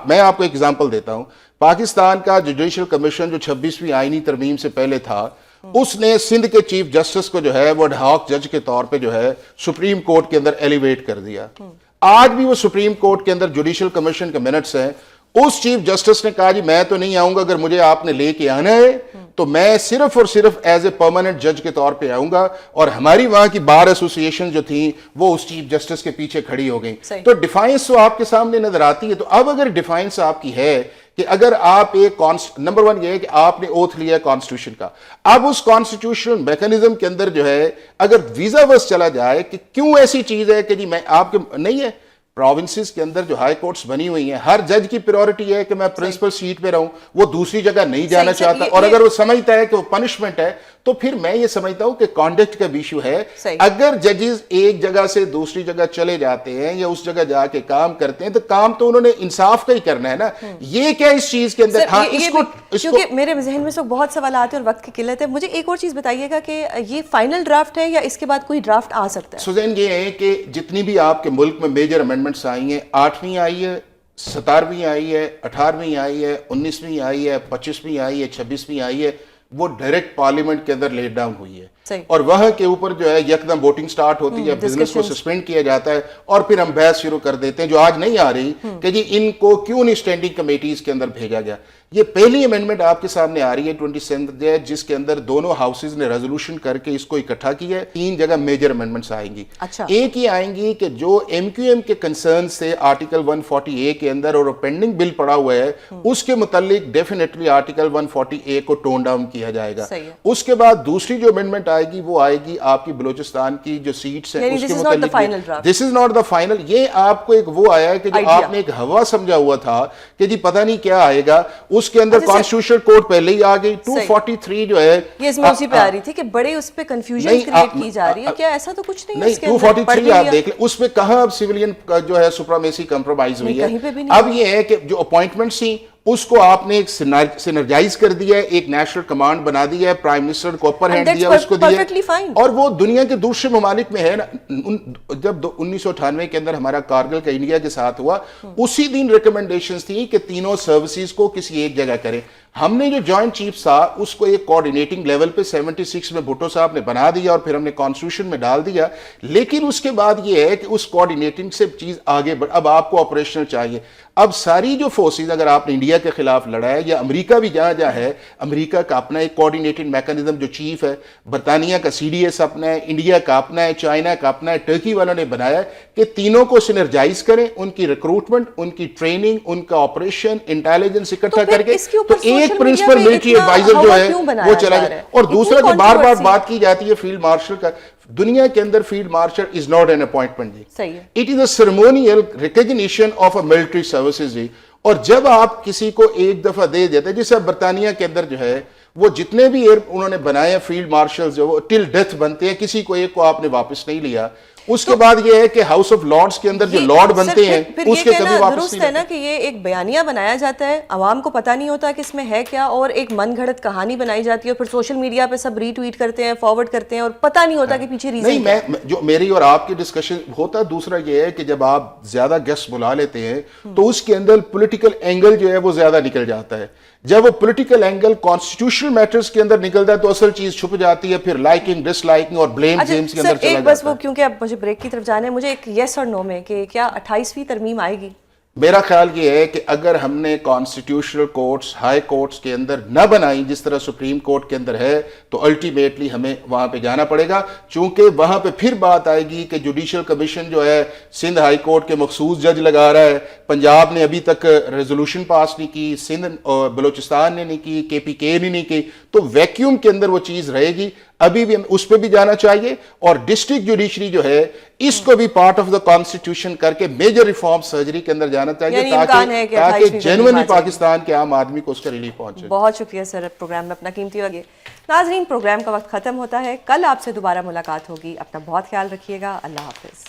میں آپ کو ایک ایگزامپل دیتا ہوں. پاکستان کا جوڈیشل کمیشن جو 26ویں آئینی ترمیم سے پہلے تھا, اس نے سندھ کے چیف جسٹس کو جو ہے وہ ایڈ ہاک جج کے طور پہ جو ہے سپریم کورٹ کے اندر ایلیویٹ کر دیا. آج بھی وہ سپریم کورٹ کے اندر جوڈیشل کمیشن کے منٹس ہیں. اس چیف جسٹس نے کہا جی میں تو نہیں آؤں گا, اگر مجھے آپ نے لے کے آنا ہے تو میں صرف اور صرف ایز اے پرماننٹ جج کے طور پہ آؤں گا. اور ہماری وہاں کی بار ایسوسیشن جو تھیں وہ اس چیف جسٹس کے پیچھے کھڑی ہو گئیں. تو ڈیفائنس تو آپ کے سامنے نظر آتی ہے. تو اب اگر ڈیفائنس آپ کی ہے کہ اگر آپ ایک نمبر 1 یہ ہے کہ آپ نے اوتھ لیا ہے کانسٹیٹیوشن کا, اب اس کانسٹیٹیوشنل میکانزم کے اندر جو ہے اگر ویزا ورس چلا جائے کہ کیوں ایسی چیز ہے کہ جی میں آپ کے نہیں ہے, پروونسز کے اندر جو ہائی کورٹس بنی ہوئی ہیں ہر جج کی پریورٹی ہے کہ میں پرنسپل سیٹ پہ رہوں, وہ دوسری جگہ نہیں جانا چاہتا. اور اگر وہ سمجھتا ہے کہ وہ پنشمنٹ ہے تو پھر میں یہ سمجھتا ہوں کہ کانڈکٹ کا بھی ایشو ہے. اگر ججز ایک جگہ سے دوسری جگہ چلے جاتے ہیں یا اس جگہ جا کے کام کرتے ہیں تو کام تو انہوں نے انصاف کا ہی کرنا ہے نا. یہ کیا اس چیز کے اندر کیونکہ میرے ذہن میں بہت سوالات ہیں اور وقت کی قلت ہے. مجھے ایک اور چیز بتائیے گا کہ یہ فائنل ڈرافٹ ہے یا اس کے بعد کوئی ڈرافٹ آ سکتا ہے؟ سوزین یہ ہے کہ جتنی بھی آپ کے ملک میں میجر امینڈمنٹس آئی ہیں, 8ویں آئی ہے, 17ویں آئی ہے, 18ویں آئی ہے, 19ویں آئی ہے, 25ویں آئی ہے, 26ویں آئی ہے, وہ ڈائریکٹ پارلیمنٹ کے اندر لیٹ ڈاؤن ہوئی ہے. اور وہاں کے اوپر جو ہے یکدم ووٹنگ سٹارٹ ہوتی ہے, بزنس کو سسپینڈ کیا جاتا ہے اور پھر ہم بحث شروع کر دیتے ہیں جو آج نہیں آ رہی کہ جی ان کو کیوں نہیں اسٹینڈنگ کمیٹیز کے اندر بھیجا گیا. یہ پہلی امینڈمنٹ آپ کے سامنے آ رہی ہے 27 جس کے اندر دونوں ہاؤسز نے ریزولوشن کر کے اس کو اکٹھا کیا ہے. 3 جگہ میجر امینڈمنٹس آئیں گی. ایک ہی آئیں گی کہ جو ایم کیو ایم کے کنسرن سے آرٹیکل 140A کے اندر اور پینڈنگ بل پڑا ہوا ہے اس کے متعلق ڈیفینیٹلی آرٹیکل 140A کو ٹون ڈاؤن کیا جائے گا. اس کے بعد دوسری جو امینڈمنٹ آئے گی وہ آئے گی آپ کی بلوچستان کی جو سیٹس ہیں اس کے متعلق. دس از ناٹ دا فائنل. یہ آپ کو ایک وہ آیا ہے کہ جو آپ نے ایک ہوا سمجھا ہوا تھا کہ جی پتہ نہیں کیا آئے گا, اس کے اندر کانسٹیٹیوشنل کوڈ پہلے ہی آ گئی. 243 جو ہے یہ اس میں اسی پہ آ رہی تھی کہ بڑے اس پہ کنفیوژن کریٹ کی جا رہی ہے. کیا ایسا تو کچھ نہیں ہے اس کے اندر؟ 243 آپ دیکھ لیں, اس میں کہاں اب سیولین کا جو ہے سپرامیسی کمپرومائز ہوئی ہے. اب یہ ہے کہ جو اپوائنٹمنٹس تھیں اس کو آپ نے ایک سینرجائز کر دیا ہے, ایک نیشنل کمانڈ بنا دیا ہے, پرائم منسٹر کو اپر ہینڈ دیا اس کو دیا, اور وہ دنیا کے دوسرے ممالک میں ہے نا. جب 1998 کے اندر ہمارا کارگل کا انڈیا کے ساتھ ہوا, اسی دن ریکمنڈیشنز تھی کہ تینوں سروسز کو کسی ایک جگہ کریں. ہم نے جو جوائنٹ چیف تھا اس کو ایک کوارڈینیٹنگ لیول پہ 76 میں بھٹو صاحب نے بنا دیا اور پھر ہم نے کانسٹیٹیوشن میں ڈال دیا. لیکن اس کے بعد یہ ہے کہ اس کوارڈینیٹنگ سے چیز آگے بڑھ, اب آپ کو آپریشنل چاہیے. اب ساری جو فورسز, اگر آپ نے انڈیا کے خلاف لڑا ہے یا امریکہ بھی جہاں جہاں ہے, امریکہ کا اپنا ایک کوارڈینیٹنگ میکانزم جو چیف ہے, برطانیہ کا CDS اپنا ہے, انڈیا کا اپنا ہے, چائنا کا اپنا ہے, ٹرکی والوں نے بنایا ہے کہ تینوں کو سینرجائز کریں, ان کی ریکروٹمنٹ, ان کی ٹریننگ, ان کا آپریشن, انٹیلیجنس اکٹھا کر کے. تو ایک پرنسپل ملٹری ایڈوائزر جو ہے وہ چلا گیا. اور دوسرا جو بار بار بات کی جاتی ہے فیلڈ مارشل کا, دنیا کے اندر field marshal is not an appointment جی, it is a ceremonial recognition of a military services جی. اور جب آپ کسی کو ایک دفعہ دے دیتے ہیں, جیسے برطانیہ کے اندر جو ہے وہ جتنے بھی انہوں نے بنائے فیلڈ مارشل جو وہ ٹل ڈیتھ بنتے ہیں, کسی کو ایک کو آپ نے واپس نہیں لیا. اس کے بعد یہ ہے کہ ہاؤس آف لارڈز کے اندر جو لارڈ بنتے ہیں اس کے کبھی واپس درست ہے نا کہ یہ ایک بیانیہ بنایا جاتا ہے, عوام کو پتہ نہیں ہوتا کہ اس میں ہے کیا, اور ایک من گھڑت کہانی بنائی جاتی ہے, پھر سوشل میڈیا پہ سب ری ٹویٹ کرتے ہیں, فارورڈ کرتے ہیں, اور پتہ نہیں ہوتا کہ پیچھے ریزن نہیں. میں جو میری اور آپ کی ڈسکشن ہوتا ہے, دوسرا یہ ہے کہ جب آپ زیادہ گیسٹ بلا لیتے ہیں تو اس کے اندر پولیٹیکل اینگل جو ہے وہ زیادہ نکل جاتا ہے. جب وہ پولیٹیکل اینگل کانسٹیٹیوشنل میٹرز کے اندر نکلتا ہے تو اصل چیز چھپ جاتی ہے, پھر لائکنگ ڈس لائکنگ اور بلیم گیمز کے اندر چلا جاتا ہے. بس وہ کیونکہ اب مجھے بریک کی طرف جانا ہے, مجھے ایک یس اور نو میں کہ کیا 28ویں ترمیم آئے گی؟ میرا خیال یہ ہے کہ اگر ہم نے کانسٹیٹیوشنل کورٹس, ہائی کورٹس کے اندر نہ بنائی جس طرح سپریم کورٹ کے اندر ہے, تو الٹیمیٹلی ہمیں وہاں پہ جانا پڑے گا. چونکہ وہاں پہ پھر بات آئے گی کہ جوڈیشل کمیشن جو ہے سندھ ہائی کورٹ کے مخصوص جج لگا رہا ہے, پنجاب نے ابھی تک ریزولوشن پاس نہیں کی, سندھ اور بلوچستان نے نہیں کی, KPK نے نہیں کی, تو ویکیوم کے اندر وہ چیز رہے گی. ابھی بھی اس پہ بھی جانا چاہیے, اور ڈسٹرکٹ جوڈیشری جو ہے اس کو بھی پارٹ آف دا کانسٹیٹیوشن کر کے میجر ریفارم سرجری کے اندر جانا چاہیے, تاکہ جینوئنلی پاکستان کے عام آدمی کو اس کا ریلیف پہنچے. بہت شکریہ سر, پروگرام میں اپنا قیمتی وقت. ناظرین, پروگرام کا وقت ختم ہوتا ہے, کل آپ سے دوبارہ ملاقات ہوگی. اپنا بہت خیال رکھیے گا. اللہ حافظ.